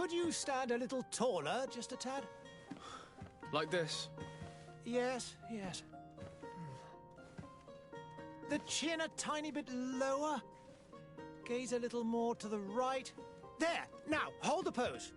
Could you stand a little taller, just a tad? Like this? Yes, yes. The chin a tiny bit lower. Gaze a little more to the right. There! Now, hold the pose.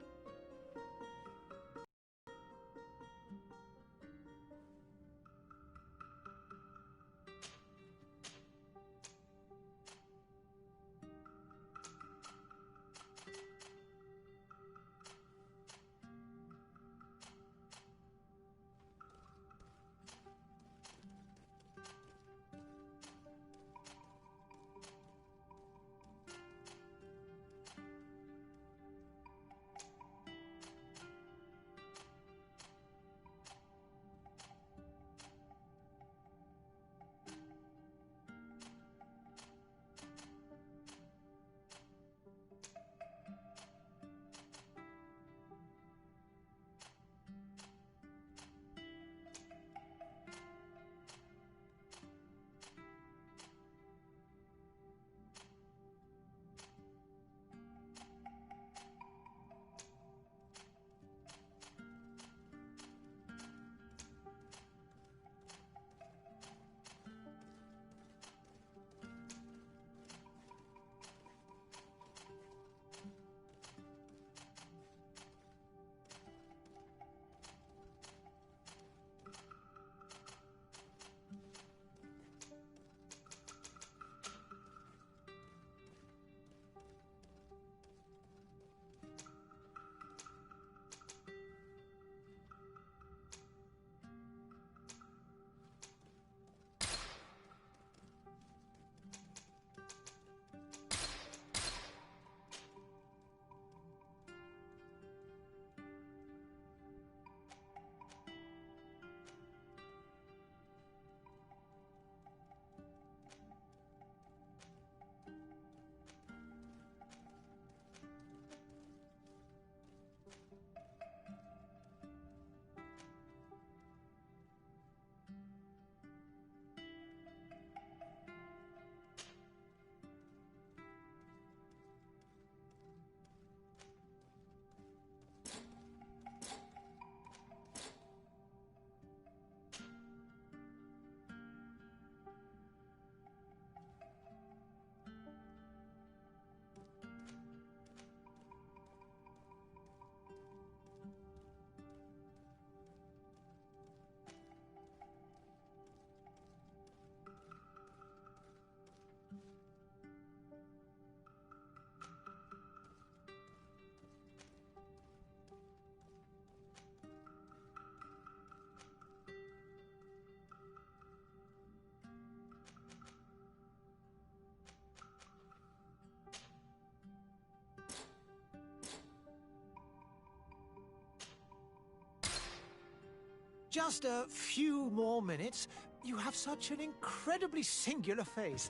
Just a few more minutes. You have such an incredibly singular face.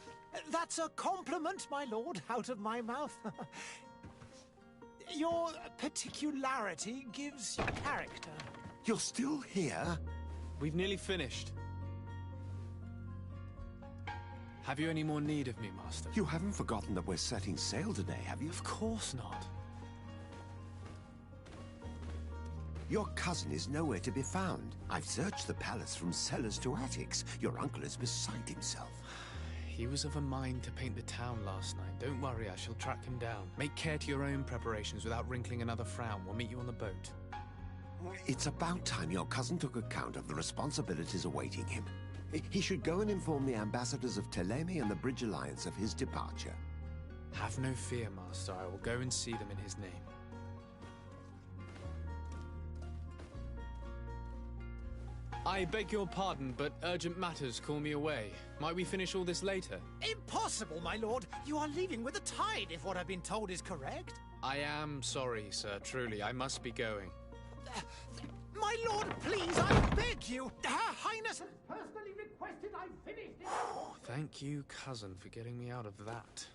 That's a compliment, my lord, out of my mouth. Your particularity gives you character. You're still here? We've nearly finished. Have you any more need of me, Master? You haven't forgotten that we're setting sail today, have you? Of course not. Your cousin is nowhere to be found. I've searched the palace from cellars to attics. Your uncle is beside himself. He was of a mind to paint the town last night. Don't worry, I shall track him down. Make care to your own preparations without wrinkling another frown. We'll meet you on the boat. It's about time your cousin took account of the responsibilities awaiting him. He should go and inform the ambassadors of Telemi and the Bridge Alliance of his departure. Have no fear, Master. I will go and see them in his name. I beg your pardon, but urgent matters call me away. Might we finish all this later? Impossible, my lord. You are leaving with the tide, if what I've been told is correct. I am sorry, sir. Truly, I must be going. My lord, please, I beg you. Her Highness has personally requested I finish this. Thank you, cousin, for getting me out of that.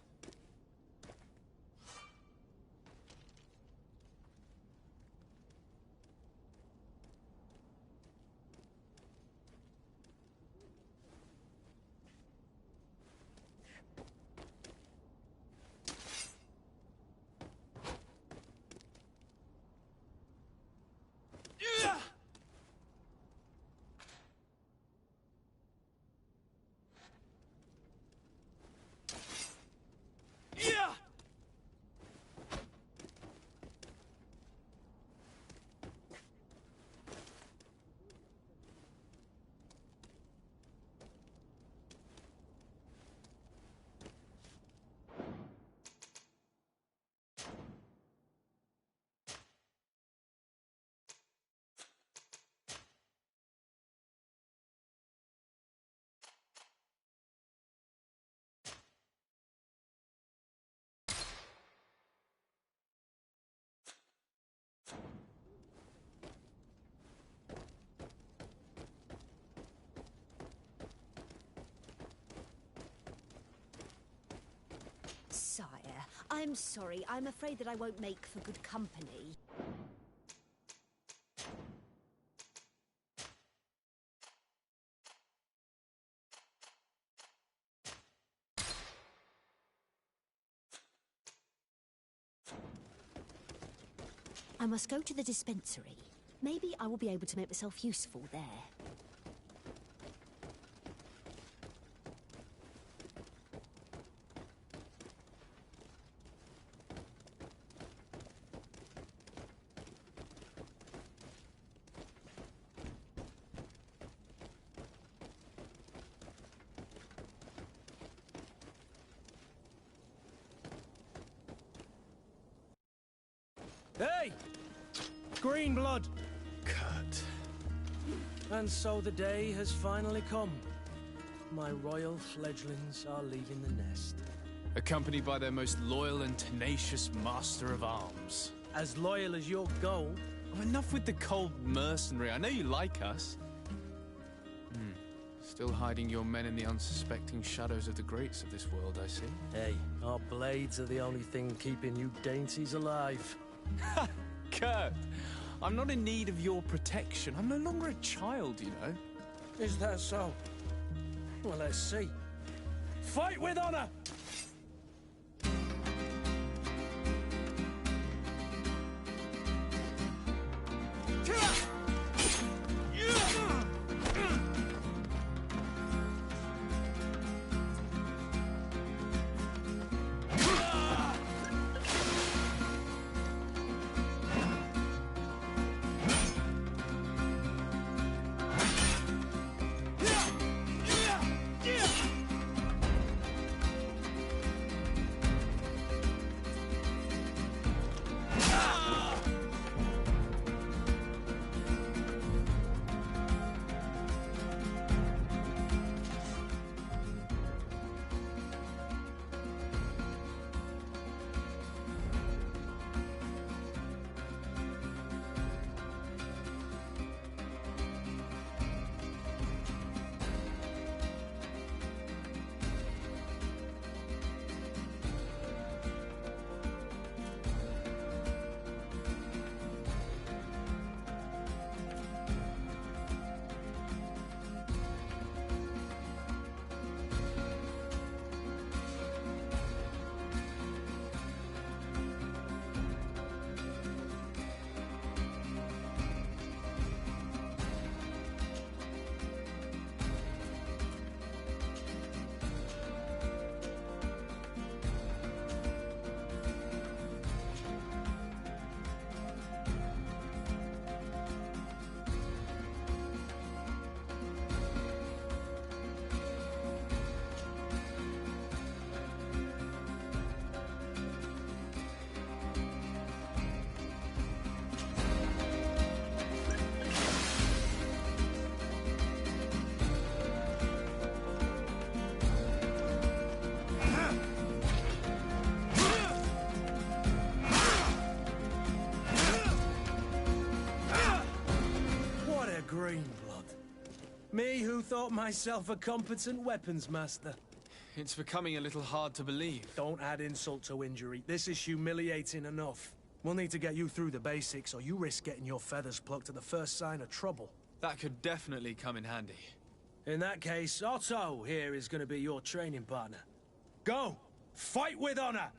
I'm sorry. I'm afraid that I won't make for good company. I must go to the dispensary. Maybe I will be able to make myself useful there. Hey! Green blood! Kurt. And so the day has finally come. My royal fledglings are leaving the nest. Accompanied by their most loyal and tenacious master of arms. As loyal as your gold. Oh, enough with the cold mercenary. I know you like us. Still hiding your men in the unsuspecting shadows of the greats of this world, I see. Hey, our blades are the only thing keeping you dainties alive. Ha! Kurt! I'm not in need of your protection. I'm no longer a child, you know. Is that so? Well, let's see. Fight with honor! Me who thought myself a competent weapons master. It's becoming a little hard to believe. Don't add insult to injury. This is humiliating enough. We'll need to get you through the basics, or you risk getting your feathers plucked at the first sign of trouble. That could definitely come in handy. In that case, Otto here is going to be your training partner. Go! Fight with honor!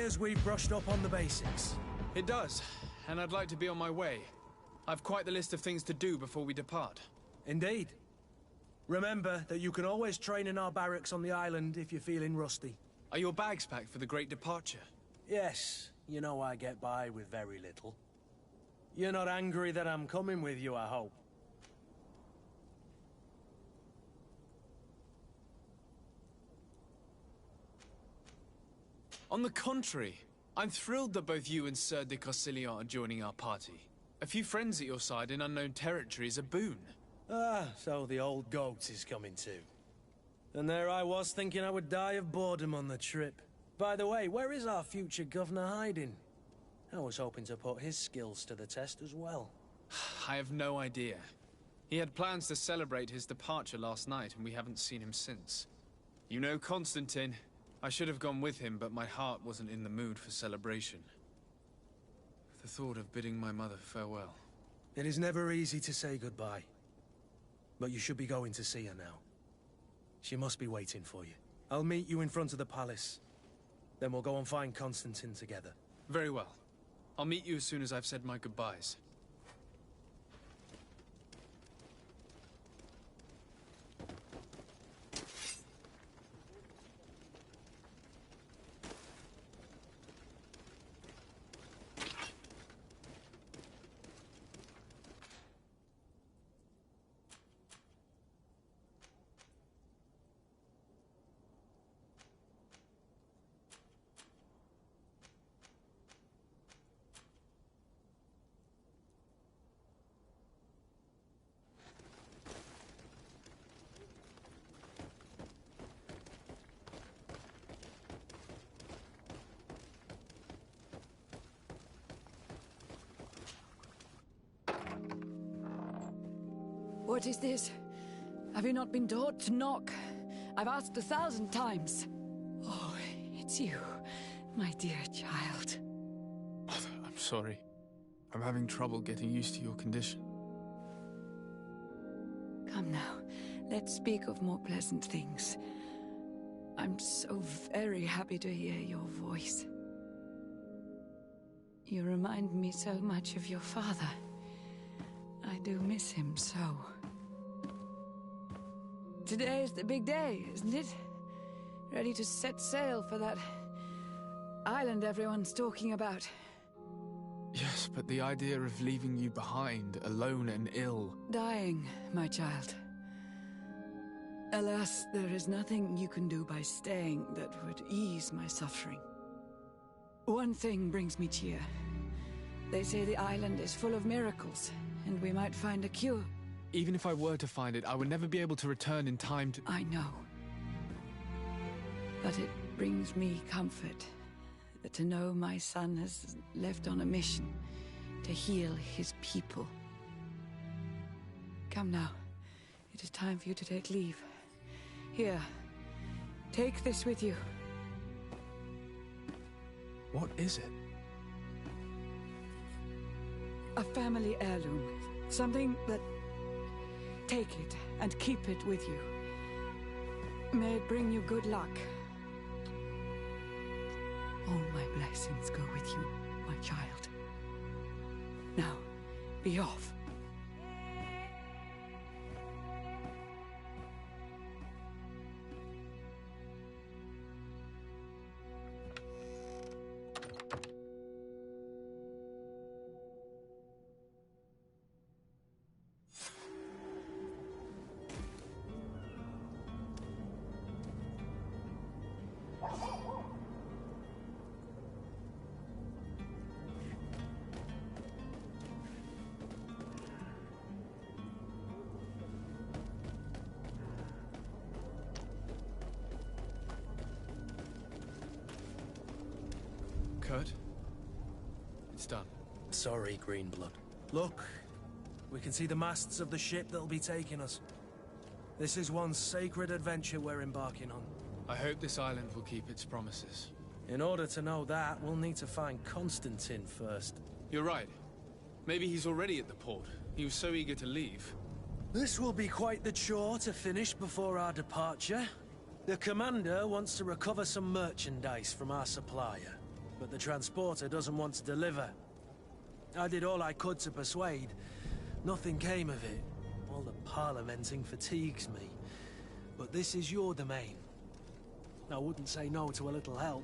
appears we've brushed up on the basics. It does, and I'd like to be on my way. I've quite the list of things to do before we depart. Indeed. Remember that you can always train in our barracks on the island if you're feeling rusty. Are your bags packed for the great departure? Yes, you know I get by with very little. You're not angry that I'm coming with you, I hope. On the contrary, I'm thrilled that both you and Sir de Corsillon are joining our party. A few friends at your side in unknown territory is a boon. Ah, so the old goat is coming too. And there I was thinking I would die of boredom on the trip. By the way, where is our future governor hiding? I was hoping to put his skills to the test as well. I have no idea. He had plans to celebrate his departure last night, and we haven't seen him since. You know Constantine. I should have gone with him, but my heart wasn't in the mood for celebration. The thought of bidding my mother farewell. It is never easy to say goodbye. But you should be going to see her now. She must be waiting for you. I'll meet you in front of the palace. Then we'll go and find Constantine together. Very well. I'll meet you as soon as I've said my goodbyes. What is this? Have you not been taught to knock? I've asked 1,000 times. Oh, it's you, my dear child. Mother, I'm sorry. I'm having trouble getting used to your condition. Come now, let's speak of more pleasant things. I'm so very happy to hear your voice. You remind me so much of your father. I do miss him so. Today is the big day, isn't it? Ready to set sail for that island everyone's talking about. Yes, but the idea of leaving you behind, alone and ill... Dying, my child. Alas, there is nothing you can do by staying that would ease my suffering. One thing brings me cheer. They say the island is full of miracles, and we might find a cure. Even if I were to find it, I would never be able to return in time to... I know. But it brings me comfort to know my son has left on a mission to heal his people. Come now. It is time for you to take leave. Here, take this with you. What is it? A family heirloom. Something that... Take it and keep it with you. May it bring you good luck. All my blessings go with you, my child. Now, be off. Kurt? It's done. Sorry, Greenblood. Look, we can see the masts of the ship that'll be taking us. This is one sacred adventure we're embarking on. I hope this island will keep its promises. In order to know that, we'll need to find Constantine first. You're right. Maybe he's already at the port. He was so eager to leave. This will be quite the chore to finish before our departure. The commander wants to recover some merchandise from our supplier. but the transporter doesn't want to deliver. I did all I could to persuade. Nothing came of it. All the parliamenting fatigues me. But this is your domain. I wouldn't say no to a little help.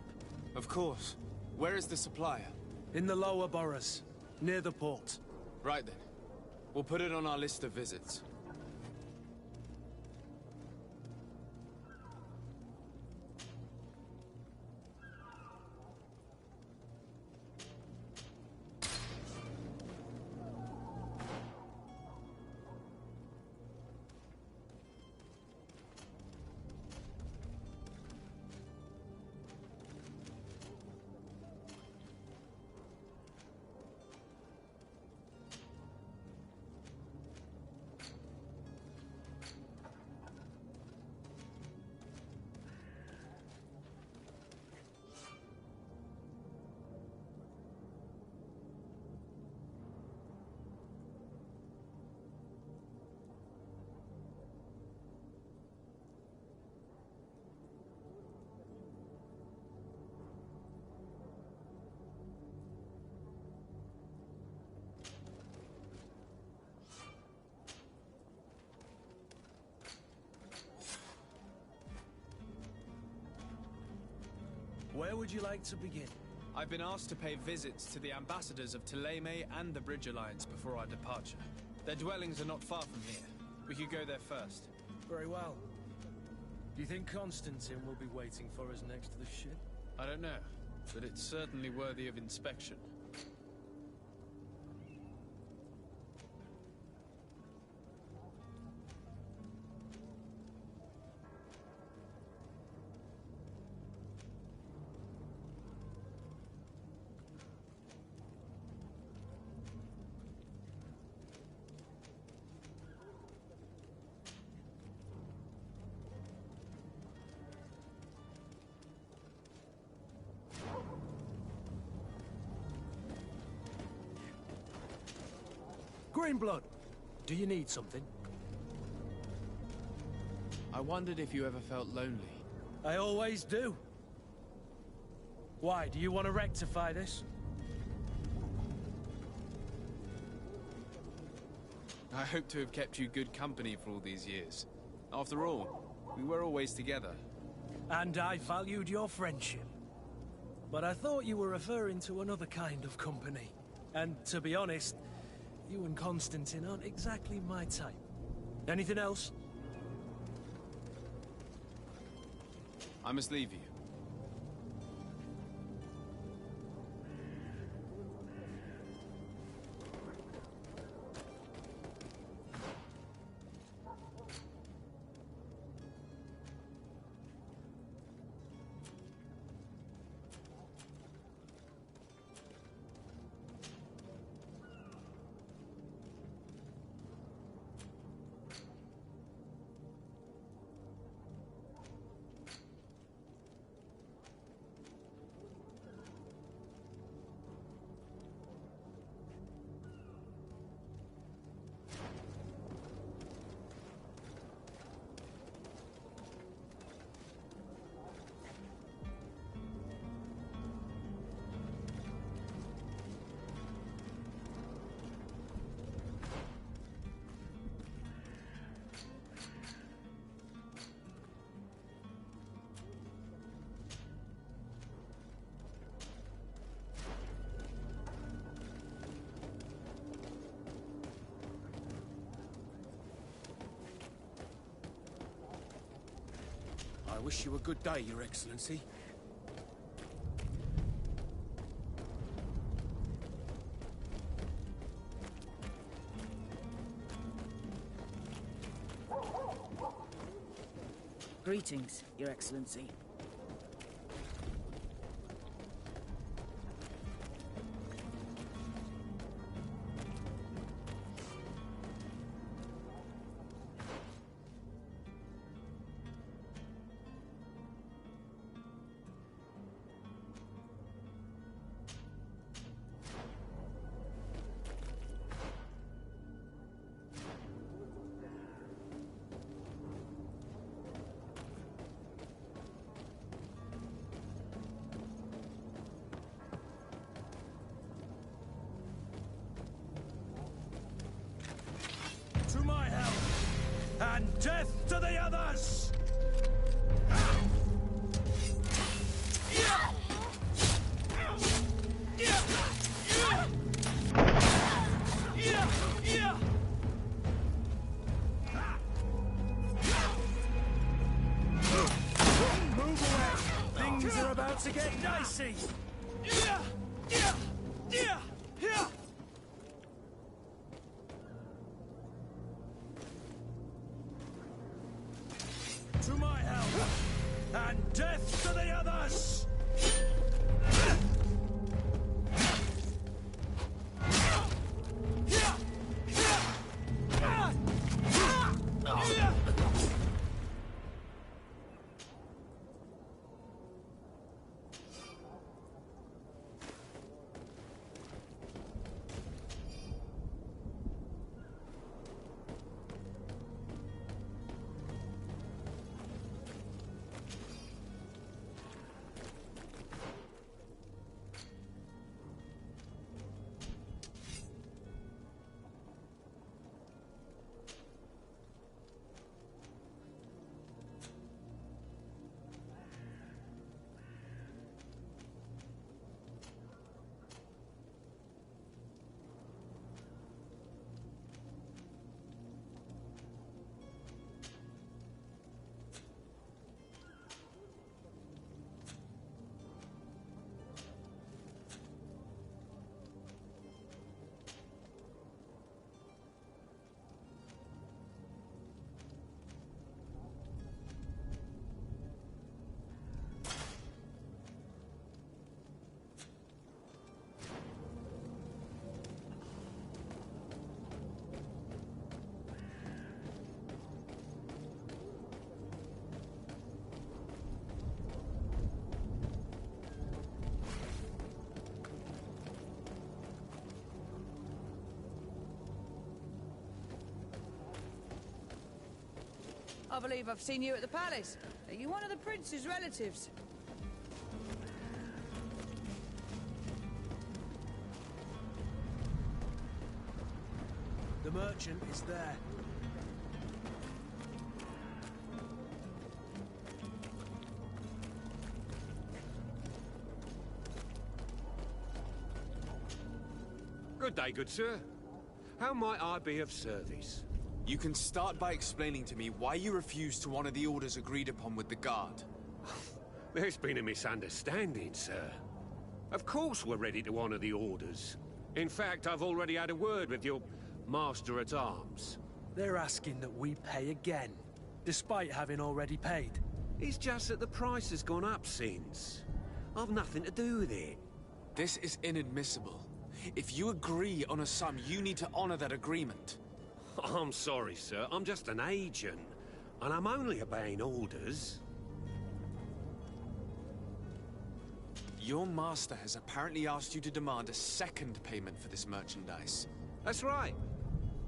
Of course. Where is the supplier? In the lower boroughs, near the port. Right then. We'll put it on our list of visits. Where would you like to begin? I've been asked to pay visits to the ambassadors of Thélème and the Bridge Alliance before our departure. Their dwellings are not far from here. We could go there first. Very well. Do you think Constantine will be waiting for us next to the ship? I don't know, but it's certainly worthy of inspection. Greenblood, do you need something? I wondered if you ever felt lonely. I always do. Why, do you want to rectify this? I hope to have kept you good company for all these years. After all, we were always together. And I valued your friendship. But I thought you were referring to another kind of company. And to be honest, you and Constantine aren't exactly my type. Anything else? I must leave you. I wish you a good day, Your Excellency. Greetings, Your Excellency. death to the others! Move away! Things are about to get dicey! To my help! And death to the others! I believe I've seen you at the palace. Are you one of the prince's relatives? The merchant is there. Good day, good sir. How might I be of service? You can start by explaining to me why you refused to honor the orders agreed upon with the guard. There's been a misunderstanding, sir. Of course we're ready to honor the orders. In fact, I've already had a word with your master-at-arms. They're asking that we pay again, despite having already paid. It's just that the price has gone up since. I've nothing to do with it. This is inadmissible. If you agree on a sum, you need to honor that agreement. I'm sorry, sir. I'm just an agent. And I'm only obeying orders. Your master has apparently asked you to demand a second payment for this merchandise. That's right.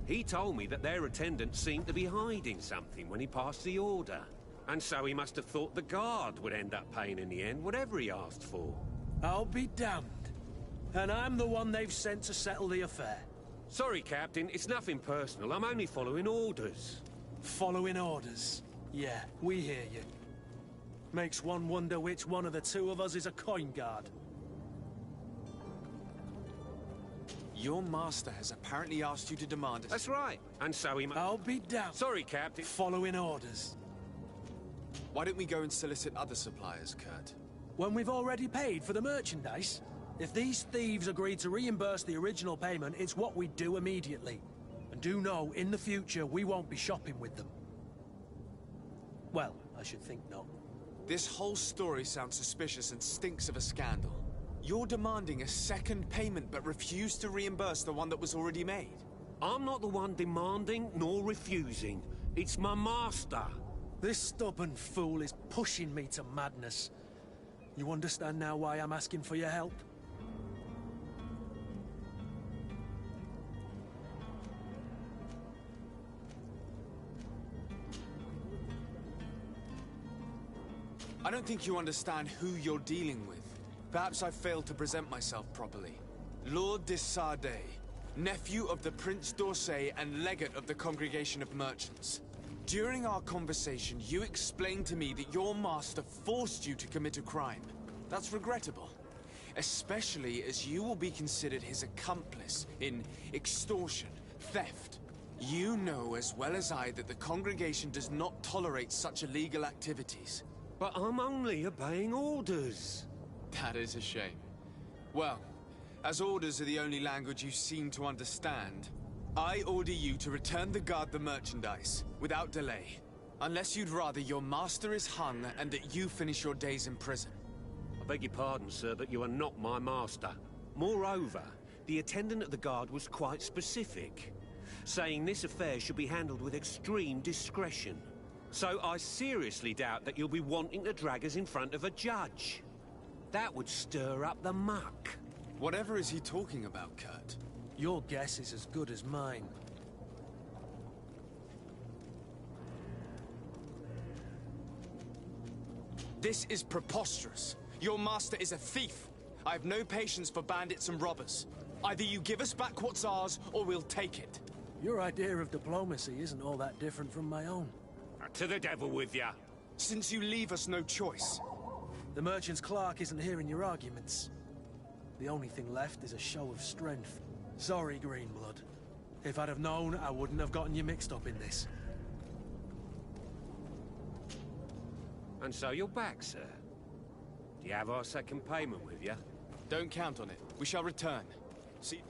He told me that their attendants seemed to be hiding something when he passed the order. And so he must have thought the guard would end up paying in the end, whatever he asked for. I'll be damned. And I'm the one they've sent to settle the affair. Sorry, Captain. It's nothing personal. I'm only following orders. Following orders? Yeah, we hear you. Makes one wonder which one of the two of us is a coin guard. Your master has apparently asked you to demand a... That's right. And so he... I'll be damned. Sorry, Captain. Following orders. Why don't we go and solicit other suppliers, Kurt? When we've already paid for the merchandise? If these thieves agree to reimburse the original payment, it's what we do immediately. And do know, in the future, we won't be shopping with them. Well, I should think not. This whole story sounds suspicious and stinks of a scandal. You're demanding a second payment but refuse to reimburse the one that was already made. I'm not the one demanding nor refusing. It's my master. This stubborn fool is pushing me to madness. You understand now why I'm asking for your help? I don't think you understand who you're dealing with. Perhaps I failed to present myself properly. Lord de Sardet, nephew of the Prince d'Orsay and legate of the Congregation of Merchants. During our conversation, you explained to me that your master forced you to commit a crime. That's regrettable. Especially as you will be considered his accomplice in extortion, theft. You know as well as I that the congregation does not tolerate such illegal activities. But I'm only obeying orders. That is a shame. Well, as orders are the only language you seem to understand, I order you to return the guard the merchandise, without delay. Unless you'd rather your master is hung and that you finish your days in prison. I beg your pardon, sir, but you are not my master. Moreover, the attendant at the guard was quite specific, saying this affair should be handled with extreme discretion. So I seriously doubt that you'll be wanting to drag us in front of a judge. That would stir up the muck. Whatever is he talking about, Kurt? Your guess is as good as mine. This is preposterous. Your master is a thief. I have no patience for bandits and robbers. Either you give us back what's ours, or we'll take it. Your idea of diplomacy isn't all that different from my own. To the devil with ya. Since you leave us no choice. The merchant's clerk isn't hearing your arguments. The only thing left is a show of strength. Sorry, Greenblood. If I'd have known, I wouldn't have gotten you mixed up in this. And so you're back, sir. Do you have our second payment with you? Don't count on it. We shall return. See...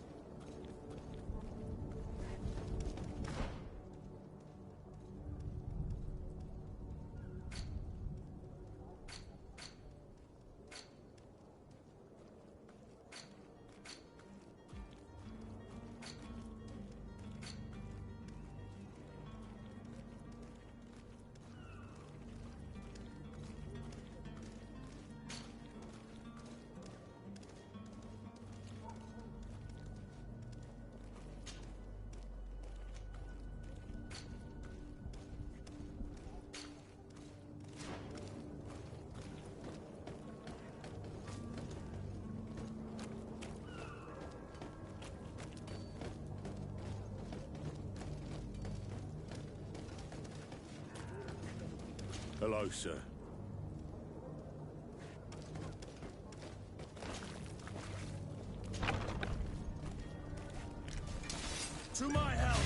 Hello, sir. To my help!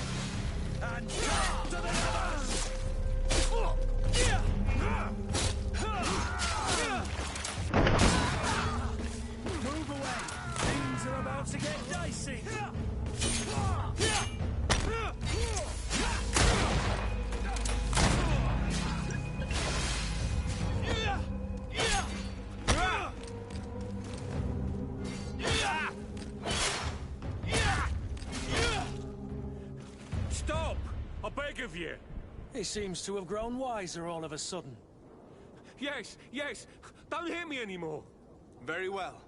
And death to the others! Move away! Things are about to get dicey! Stop! I beg of you! He seems to have grown wiser all of a sudden. Yes, yes! Don't hit me anymore! Very well.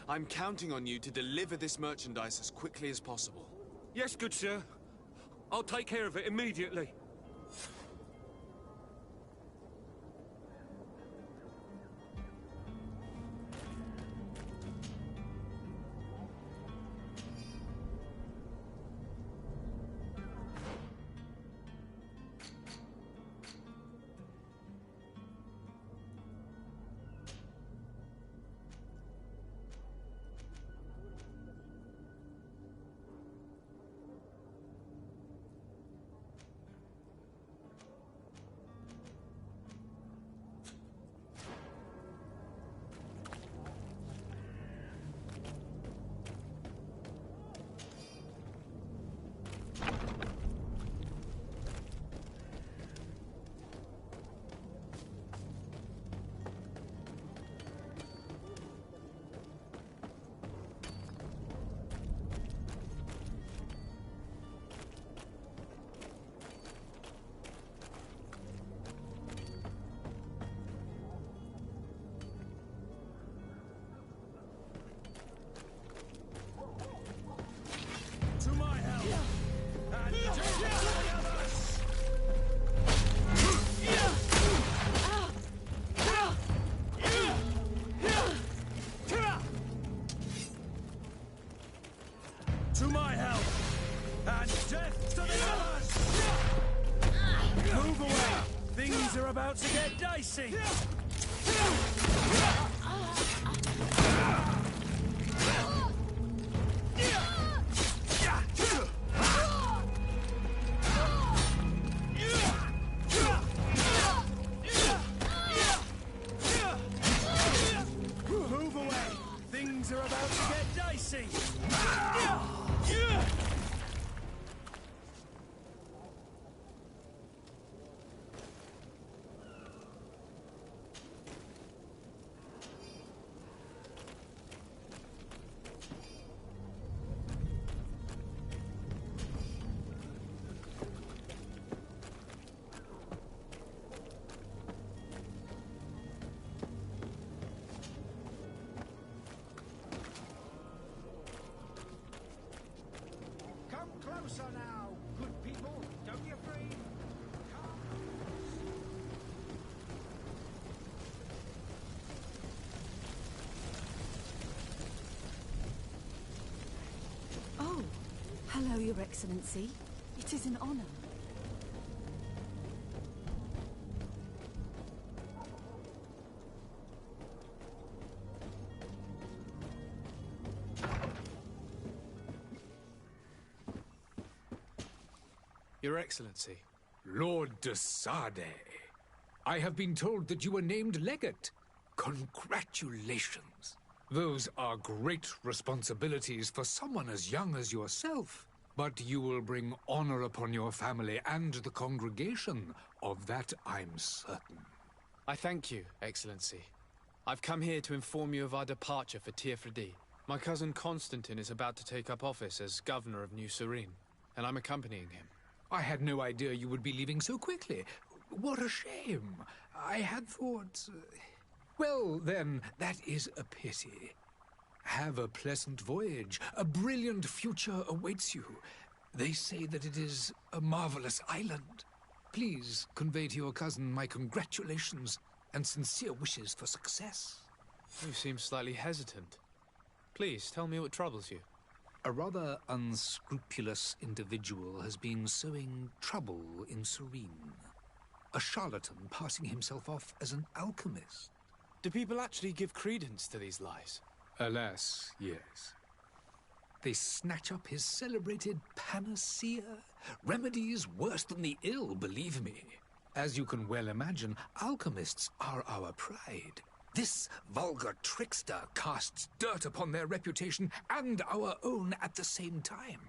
I'm counting on you to deliver this merchandise as quickly as possible. Yes, good sir. I'll take care of it immediately. To my help! And death to the others! Move Move away! Things are about to get dicey! Move away! Things are about to get dicey! Come closer now, good people. Don't be afraid. Oh, hello, Your Excellency. It is an honor. Your Excellency. Lord de Sade, I have been told that you were named legate. Congratulations. Those are great responsibilities for someone as young as yourself. But you will bring honor upon your family and the congregation. Of that I'm certain. I thank you, Excellency. I've come here to inform you of our departure for Tirfredi. My cousin Constantine is about to take up office as governor of New Serene, and I'm accompanying him. I had no idea you would be leaving so quickly. What a shame. I had thought... Well, then, that is a pity. Have a pleasant voyage. A brilliant future awaits you. They say that it is a marvelous island. Please convey to your cousin my congratulations and sincere wishes for success. You seem slightly hesitant. Please, tell me what troubles you. A rather unscrupulous individual has been sowing trouble in Serene. A charlatan passing himself off as an alchemist. Do people actually give credence to these lies? Alas, yes. They snatch up his celebrated panacea. Remedies worse than the ill, believe me. As you can well imagine, alchemists are our pride. This vulgar trickster casts dirt upon their reputation and our own at the same time.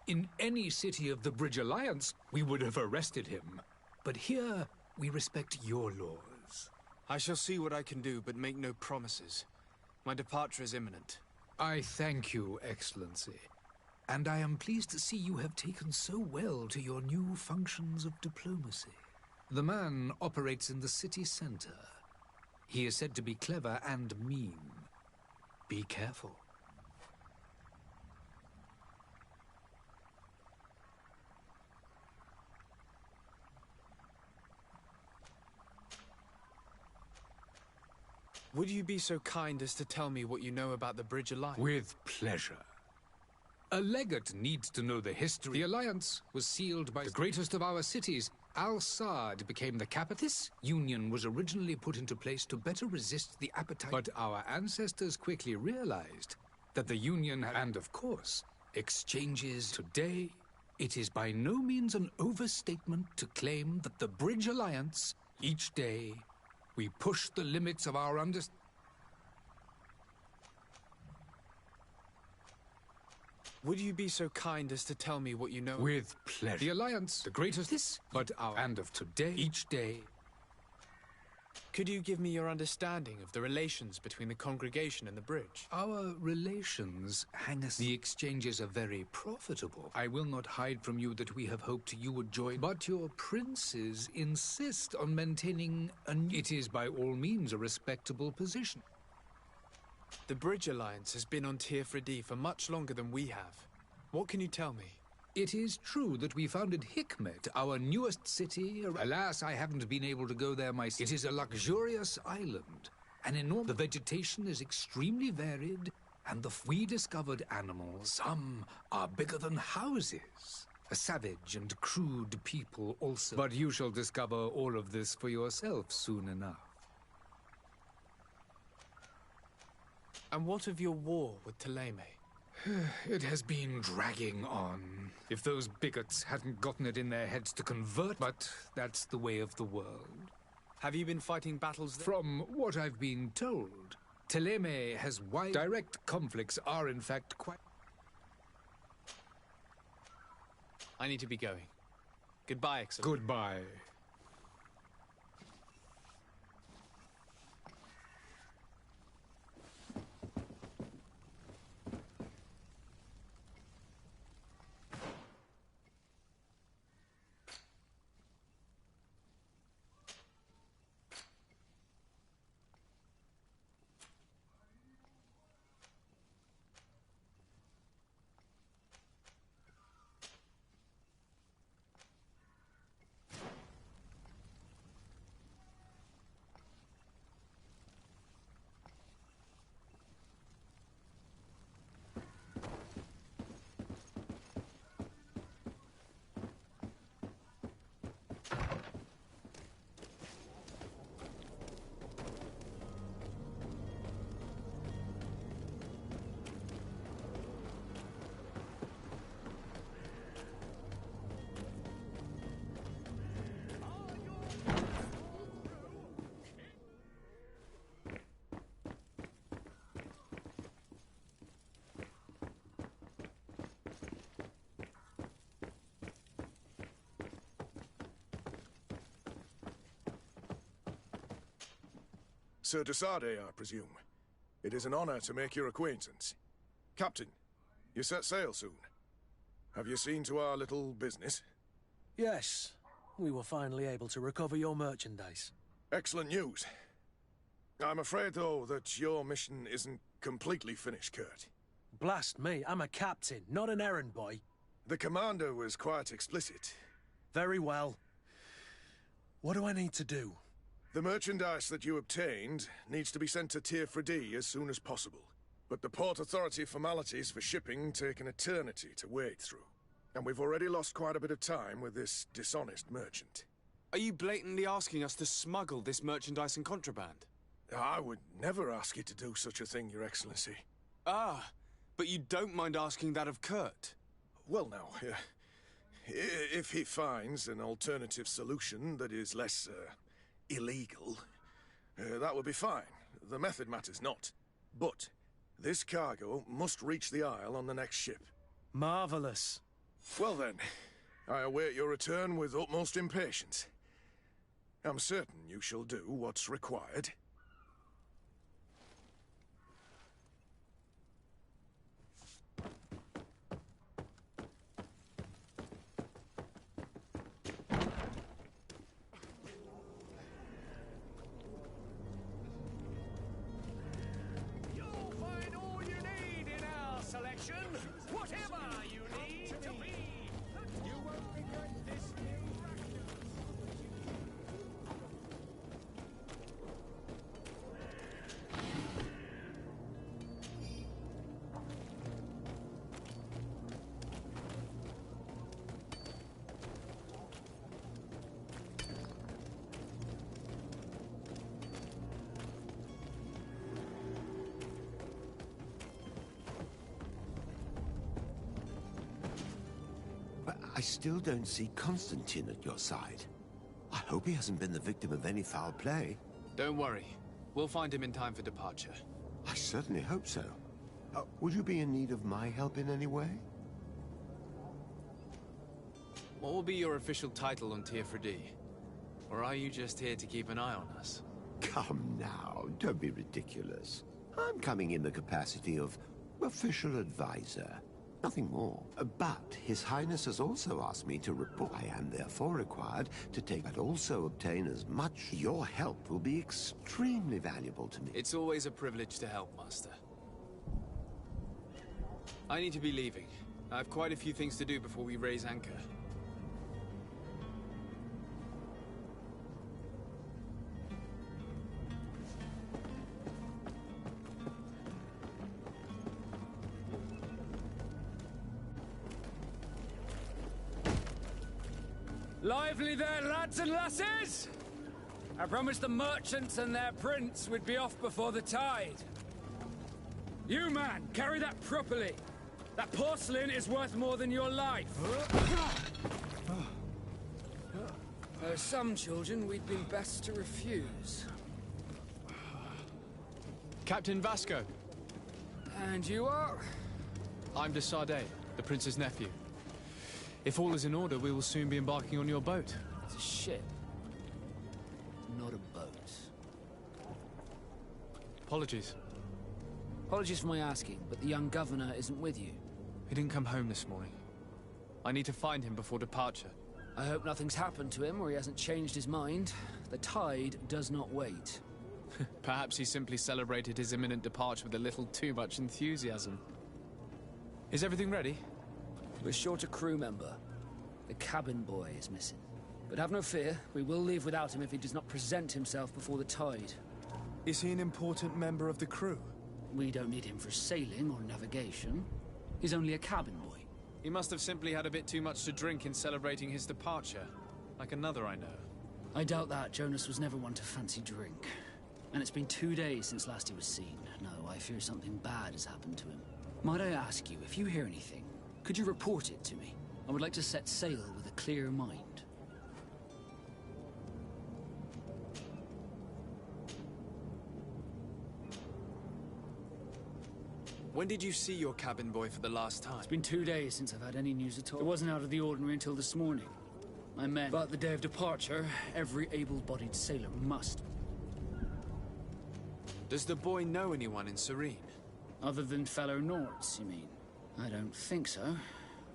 In any city of the Bridge Alliance, we would have arrested him. But here, we respect your laws. I shall see what I can do, but make no promises. My departure is imminent. I thank you, Excellency. And I am pleased to see you have taken so well to your new functions of diplomacy. The man operates in the city center. He is said to be clever and mean. Be careful. Would you be so kind as to tell me what you know about the Bridge Alliance? With pleasure. A legate needs to know the history. The Alliance was sealed by the greatest of our cities. Al-Sad became the capital. This union was originally put into place to better resist the appetite. But our ancestors quickly realized that the union and, of course, exchanges today. It is by no means an overstatement to claim that the Bridge Alliance, each day, we push the limits of our understanding. Would you be so kind as to tell me what you know? With pleasure. The Alliance, the greatest this, but our and of today, each day. Could you give me your understanding of the relations between the congregation and the bridge? Our relations hang us. The exchanges are very profitable. I will not hide from you that we have hoped you would join, but your princes insist on maintaining it is by all means a respectable position. The Bridge Alliance has been on Tirfredi for much longer than we have. What can you tell me? It is true that we founded Hikmet, our newest city. Alas, I haven't been able to go there myself. It is a luxurious island. The vegetation is extremely varied, and we discovered animals. Some are bigger than houses. A savage and crude people also. But you shall discover all of this for yourself soon enough. And what of your war with Thélème? It has been dragging on. If those bigots hadn't gotten it in their heads to convert, but that's the way of the world. Have you been fighting battles there? From what I've been told, Thélème has wide... Direct conflicts are in fact quite... I need to be going. Goodbye, Excellent. Goodbye. Sir de Sade, I presume. It is an honor to make your acquaintance. Captain, you set sail soon. Have you seen to our little business? Yes. We were finally able to recover your merchandise. Excellent news. I'm afraid, though, that your mission isn't completely finished, Kurt. Blast me, I'm a captain, not an errand boy. The commander was quite explicit. Very well. What do I need to do? The merchandise that you obtained needs to be sent to Tier 4D as soon as possible. But the Port Authority formalities for shipping take an eternity to wade through. And we've already lost quite a bit of time with this dishonest merchant. Are you blatantly asking us to smuggle this merchandise and contraband? I would never ask you to do such a thing, Your Excellency. Ah, but you don't mind asking that of Kurt? Well, now, if he finds an alternative solution that is less, illegal, that would be fine. The method matters not. But this cargo must reach the Isle on the next ship. Marvelous. Well then, I await your return with utmost impatience. I'm certain you shall do what's required. Whatever you need to be, you won't regret this new practice. I still don't see Constantine at your side. I hope he hasn't been the victim of any foul play. Don't worry. We'll find him in time for departure. I certainly hope so. Would you be in need of my help in any way? What will be your official title on Tier 4D? Or are you just here to keep an eye on us? Come now, don't be ridiculous. I'm coming in the capacity of official advisor. Nothing more. But His Highness has also asked me to report. I am therefore required to take and also obtain as much. Your help will be extremely valuable to me. It's always a privilege to help, Master. I need to be leaving. I have quite a few things to do before we raise anchor. Lively there, lads and lasses! I promised the merchants and their prince we'd be off before the tide. You, man, carry that properly. That porcelain is worth more than your life. There are some children we'd been best to refuse. Captain Vasco. And you are? I'm de Sardet, the prince's nephew. If all is in order, we will soon be embarking on your boat. It's a ship, not a boat. Apologies. Apologies for my asking, but the young governor isn't with you. He didn't come home this morning. I need to find him before departure. I hope nothing's happened to him or he hasn't changed his mind. The tide does not wait. Perhaps he simply celebrated his imminent departure with a little too much enthusiasm. Is everything ready? We're short a crew member. The cabin boy is missing. But have no fear, we will leave without him if he does not present himself before the tide. Is he an important member of the crew? We don't need him for sailing or navigation. He's only a cabin boy. He must have simply had a bit too much to drink in celebrating his departure. Like another I know. I doubt that. Jonas was never one to fancy drink. And it's been 2 days since last he was seen. No, I fear something bad has happened to him. Might I ask you, if you hear anything, could you report it to me? I would like to set sail with a clear mind. When did you see your cabin boy for the last time? It's been 2 days since I've had any news at all. It wasn't out of the ordinary until this morning. I meant, but the day of departure, every able-bodied sailor must. Does the boy know anyone in Serene? Other than fellow Nords, you mean? I don't think so,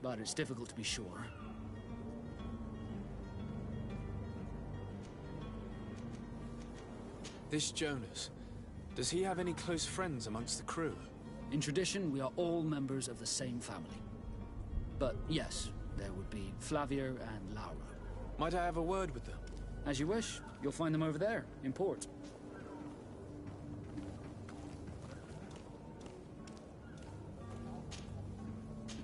but it's difficult to be sure. This Jonas, does he have any close friends amongst the crew? In tradition, we are all members of the same family. But yes, there would be Flavia and Laura. Might I have a word with them? As you wish. You'll find them over there, in port.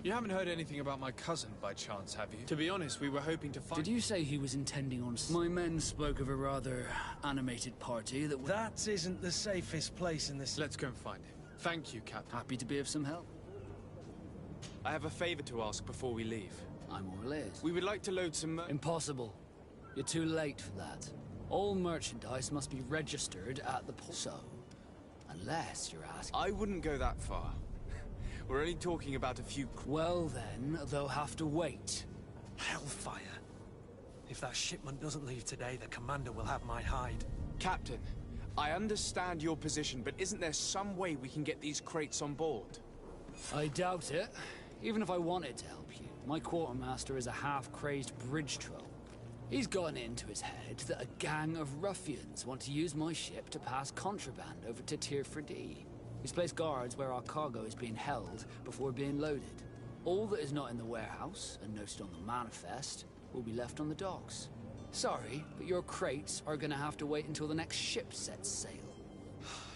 You haven't heard anything about my cousin, by chance, have you? To be honest, we were hoping to find... Did you say he was intending on... My men spoke of a rather animated party that... That isn't the safest place in this... Let's go and find him. Thank you, Captain. Happy to be of some help. I have a favor to ask before we leave. I'm all ears. We would like to load some... Impossible. You're too late for that. All merchandise must be registered at the port. So, unless you're asking... I wouldn't go that far. We're only talking about a few... Well then, they'll have to wait. Hellfire. If that shipment doesn't leave today, the commander will have my hide. Captain, I understand your position, but isn't there some way we can get these crates on board? I doubt it. Even if I wanted to help you, my quartermaster is a half-crazed bridge troll. He's gotten into his head that a gang of ruffians want to use my ship to pass contraband over to Tirfredi. He's placed guards where our cargo is being held before being loaded. All that is not in the warehouse, and noted on the manifest, will be left on the docks. Sorry, but your crates are gonna have to wait until the next ship sets sail.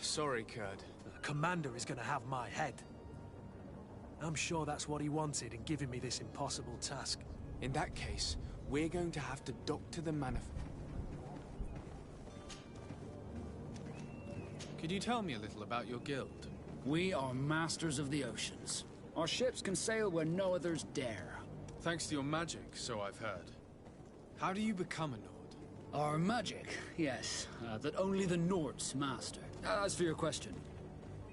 Sorry, Kurd. The commander is gonna have my head. I'm sure that's what he wanted in giving me this impossible task. In that case, we're going to have to dock to the manifest. Could you tell me a little about your guild? We are masters of the oceans. Our ships can sail where no others dare. Thanks to your magic, so I've heard. How do you become a Nord? Our magic, yes, that only the Nords master. As for your question,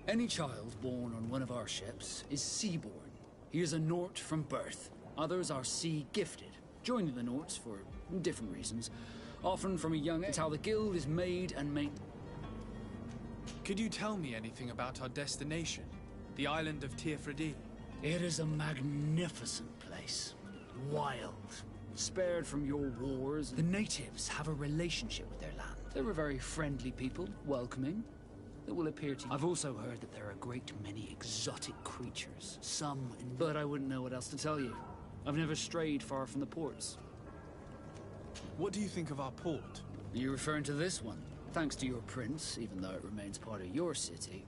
any child born on one of our ships is sea-born. He is a Nord from birth. Others are sea-gifted, joining the Nords for different reasons. Often from a young age. It's how the guild is made and maintained. Could you tell me anything about our destination? The island of Tirfredi? It is a magnificent place. Wild. Spared from your wars. The natives have a relationship with their land. They're a very friendly people, welcoming. That will appear to you. I've also heard that there are a great many exotic creatures. Some in... But I wouldn't know what else to tell you. I've never strayed far from the ports. What do you think of our port? Are you referring to this one? Thanks to your prince, even though it remains part of your city,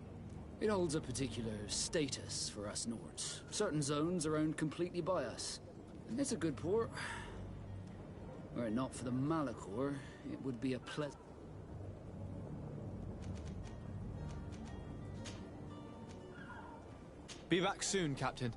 it holds a particular status for us Nords. Certain zones are owned completely by us. And it's a good port. Were it not for the Malachor, it would be a pleasant... Be back soon, Captain.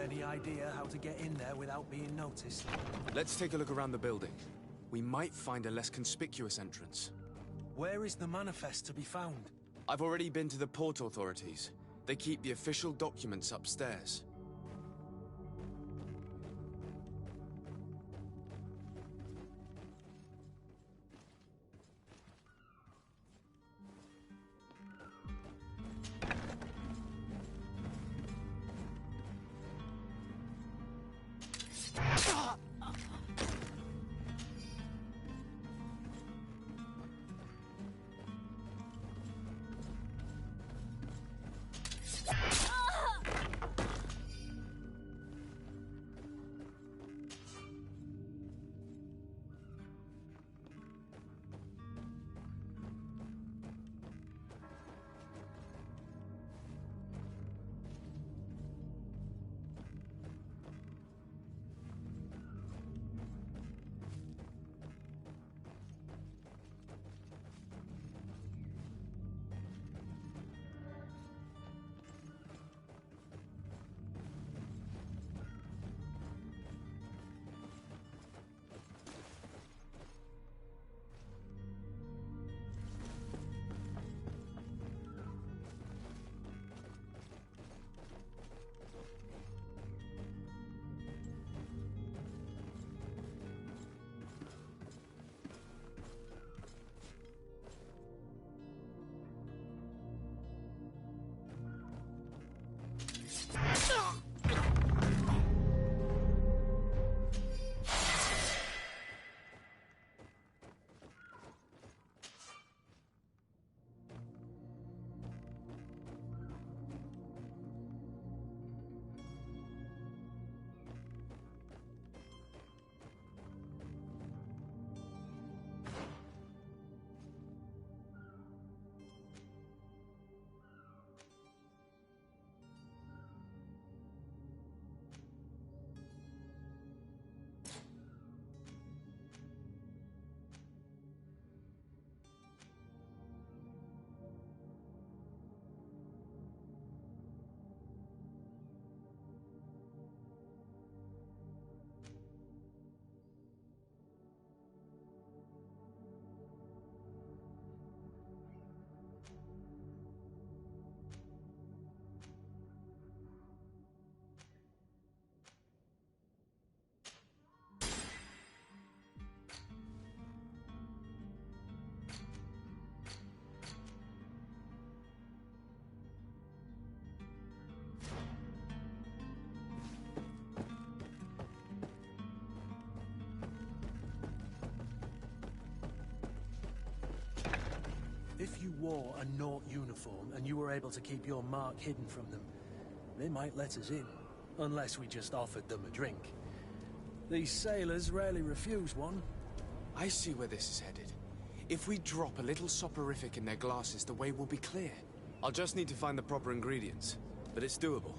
Any idea how to get in there without being noticed? Let's take a look around the building. We might find a less conspicuous entrance. Where is the manifest to be found? I've already been to the port authorities. They keep the official documents upstairs. If you wore a Naut uniform and you were able to keep your mark hidden from them, they might let us in, unless we just offered them a drink. These sailors rarely refuse one. I see where this is headed. If we drop a little soporific in their glasses, the way will be clear. I'll just need to find the proper ingredients, but it's doable.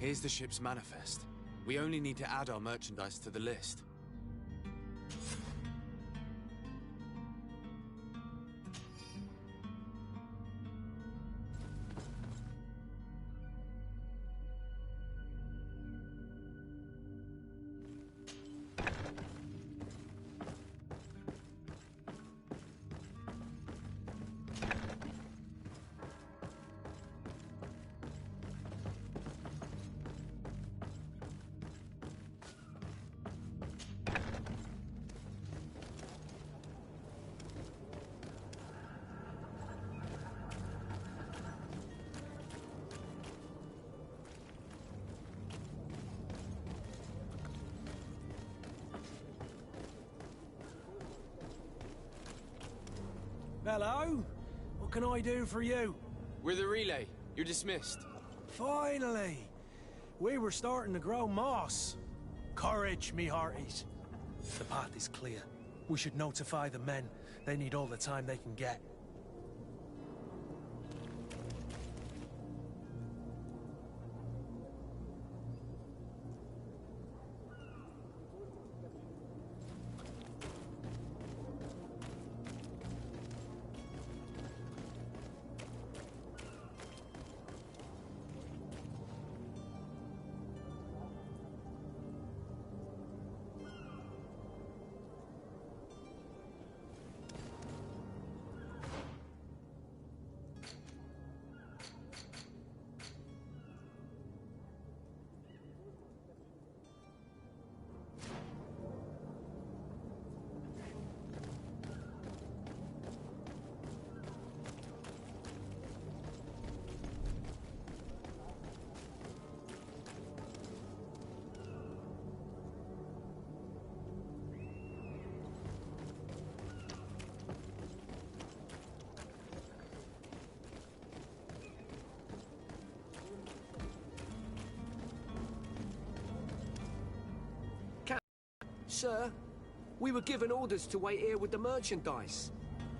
Here's the ship's manifest. We only need to add our merchandise to the list. Hello? What can I do for you? We're the relay. You're dismissed. Finally! We were starting to grow moss. Courage, me hearties. The path is clear. We should notify the men. They need all the time they can get. Sir, we were given orders to wait here with the merchandise.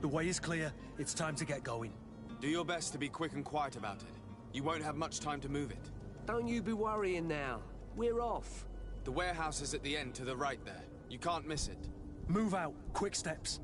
The way is clear. It's time to get going. Do your best to be quick and quiet about it. You won't have much time to move it. Don't you be worrying now. We're off. The warehouse is at the end to the right there. You can't miss it. Move out. Quick steps.